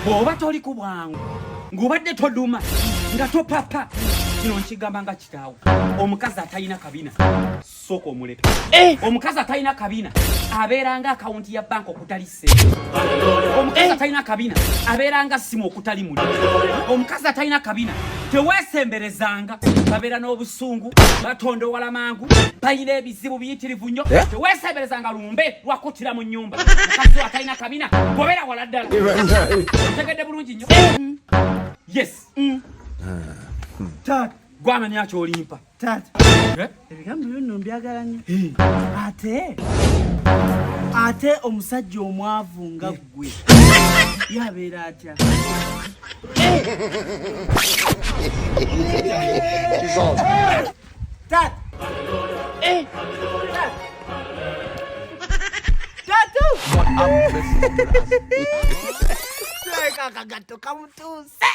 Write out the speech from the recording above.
bw'oba toli ku bwangu ng'obadde toluma nga topapa kino nkigamba nga kitaawo omukazi atalina kabina sooka omuleka omukazi atalina kabina abeera nga akawunti ya banka okutali ssente omukazi atalina kabina abeera nga ssimu okutali muli omukazi atalina kabina teweesemberezanga babeera n'obusungu batondowala mangu balina ebizibu biyitirivu nnyo teweesemberezanga lumbe lwakutira mu nnyumba mukazi atalina kabina gobeera wala ddala otegedde bulungi nnyo yes Tata gwana nyakyo olimpa tata ebigambo bino mbyagala nnyo ate omusajja omwavu nga ggwe yabeera atya tata tata akagato kamutuuse